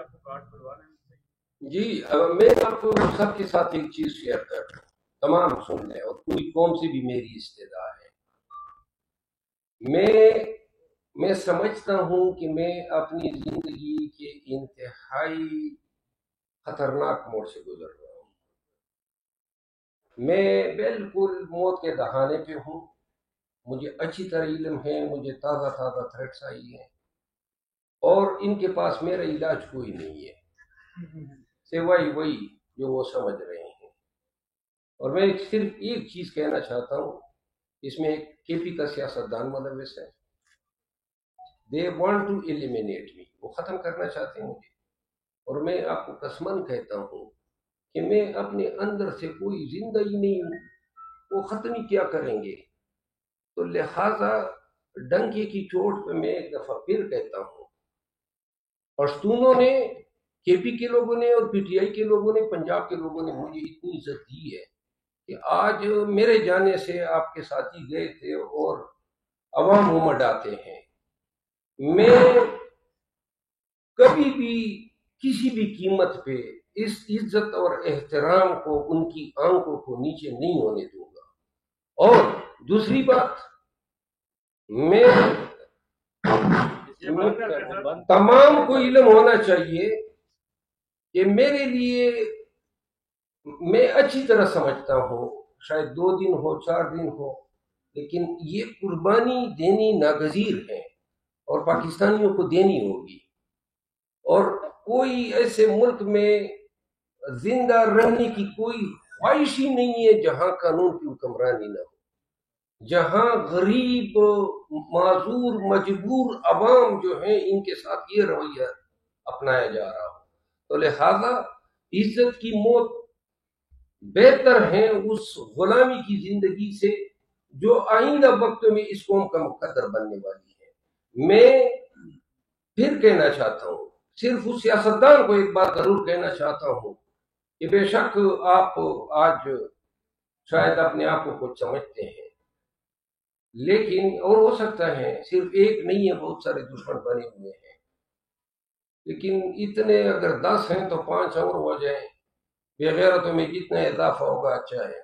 آپ کو کارڈ بنوانا ہے؟ جی میں آپ کو سب کے ساتھ ایک چیز شیئر کر رہا ہوں، تمام سن لیں، اور پوری قوم سے بھی میری استدعا ہے۔ میں سمجھتا ہوں کہ میں اپنی زندگی کے انتہائی خطرناک موڑ سے گزر رہا ہوں۔ میں بالکل موت کے دہانے پہ ہوں، مجھے اچھی طرح علم ہے، مجھے تازہ تھریٹس آئی ہیں، اور ان کے پاس میرا علاج کوئی نہیں ہے سوائے وہی جو وہ سمجھ رہے ہیں۔ اور میں صرف ایک چیز کہنا چاہتا ہوں، اس میں کے پی کا سیاستدان ملوث ہے۔ دے وانٹ ٹو ایلیمینیٹ می، وہ ختم کرنا چاہتے ہیں مجھے، اور میں آپ کو قسماً کہتا ہوں کہ میں اپنے اندر سے کوئی زندہ ہی نہیں ہوں، وہ ختم ہی کیا کریں گے؟ تو لہذا ڈنکے کی چوٹ پہ میں ایک دفعہ پھر کہتا ہوں، پشتونوں نے، کے پی کے لوگوں نے اور پی ٹی آئی کے لوگوں نے، پنجاب کے لوگوں نے مجھے اتنی عزت دی ہے کہ آج میرے جانے سے آپ کے ساتھی گئے تھے اور عوام امڑ آتے ہیں۔ میں کبھی بھی کسی بھی قیمت پہ اس عزت اور احترام کو، ان کی آنکھوں کو نیچے نہیں ہونے دوں گا۔ اور دوسری بات، میں تمام کو علم ہونا چاہیے کہ میرے لیے، میں اچھی طرح سمجھتا ہوں، شاید 2 دن ہو، 4 دن ہو، لیکن یہ قربانی دینی ناگزیر ہے اور پاکستانیوں کو دینی ہوگی۔ اور کوئی ایسے ملک میں زندہ رہنے کی کوئی خواہش ہی نہیں ہے جہاں قانون کی حکمرانی نہ ہو، جہاں غریب، معذور، مجبور عوام جو ہیں ان کے ساتھ یہ رویہ اپنایا جا رہا ہو۔ تو لہذا عزت کی موت بہتر ہے اس غلامی کی زندگی سے جو آئندہ وقت میں اس قوم کا مقدر بننے والی ہے۔ میں پھر کہنا چاہتا ہوں، صرف اس سیاستدان کو ایک بات ضرور کہنا چاہتا ہوں کہ بے شک آپ آج شاید اپنے آپ کو کچھ سمجھتے ہیں، لیکن اور ہو سکتا ہے صرف ایک نہیں ہے، بہت سارے دشمن بنے ہوئے ہیں، لیکن اتنے اگر 10 ہیں تو 5 اور ہو جائیں، بے غیرتوں میں جتنا اضافہ ہوگا اچھا ہے۔